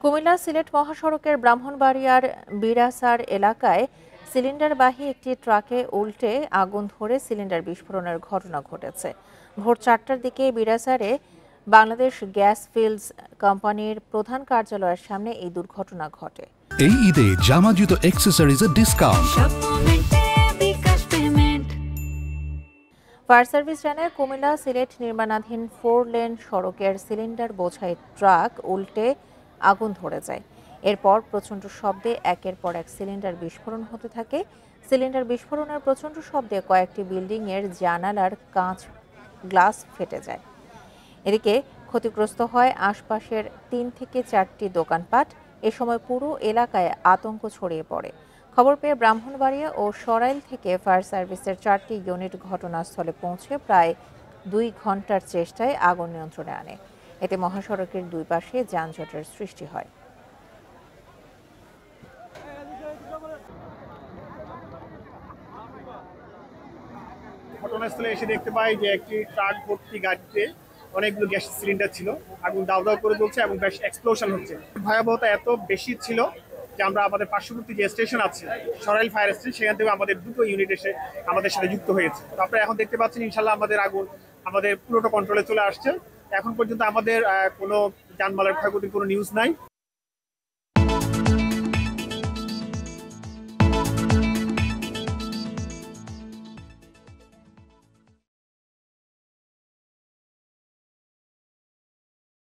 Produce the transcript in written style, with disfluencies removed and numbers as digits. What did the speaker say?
কুমিল্লা সিলেট মহাসড়কের ব্রাহ্মণবাড়িয়ার বিরাসার এলাকায় সিলিন্ডারবাহী একটি ট্রাকে উল্টে আগুন ধরে সিলিন্ডার বিস্ফোরণের ঘটনা ঘটেছে। ভোর ৪টার দিকে বিরাসারে বাংলাদেশ গ্যাস ফিল্ডস কোম্পানির প্রধান কার্যালয়ের সামনে এই দুর্ঘটনা ঘটে। এই ঈদে জামা জুতো অ্যাক্সেসরিজের ডিসকাউন্ট। ফায়ার সার্ভিস জানায়, কুমিল্লা সিলেট নির্মাণাধীন 4 লেন সড়কের সিলিন্ডার বোঝাই ট্রাক উল্টে আগুন ধরে যায়। এরপর প্রচণ্ড শব্দে একের পর এক সিলিন্ডার বিস্ফোরণ হতে থাকে। সিলিন্ডার বিস্ফোরণের প্রচণ্ড শব্দে কয়েকটি বিল্ডিংয়ের জানালার গ্লাস ফেটে যায়। এদিকে ক্ষতিগ্রস্ত হয় আশপাশের 3 থেকে 4টি দোকানপাট। এ সময় পুরো এলাকায় আতঙ্ক ছড়িয়ে পড়ে। খবর পেয়ে ব্রাহ্মণবাড়িয়া ও সরাইল থেকে ফায়ার সার্ভিসের 4টি ইউনিট ঘটনাস্থলে পৌঁছে প্রায় 2 ঘন্টার চেষ্টায় আগুন নিয়ন্ত্রণে আনে। এতে মহাসড়কের দুই পাশে যানজটের সৃষ্টি হয়। ঘটনাস্থলে এসে দেখতে পাই যে একটি ট্রাক ভর্তি গাড়িতে অনেকগুলো গ্যাস সিলিন্ডার ছিল, আগুন দাউ দাউ করে জ্বলছে এবং গ্যাস এক্সপ্লোশন হচ্ছে। ভয়াবহতা এত বেশি ছিল যে আমরা আমাদের পার্শ্ববর্তী যে স্টেশন আছে সরাইল ফায়ার স্টেশন, সেখান থেকে আমাদের দুটো ইউনিট এসে আমাদের সাথে যুক্ত হয়েছে। তো আপনারা এখন দেখতে পাচ্ছেন ইনশাল্লাহ আমাদের আগুন পুরোটা কন্ট্রোলে চলে আসছে। এখন পর্যন্ত আমাদের কোনো যানবাহনের ক্ষয়ক্ষতির কোনো নিউজ নাই।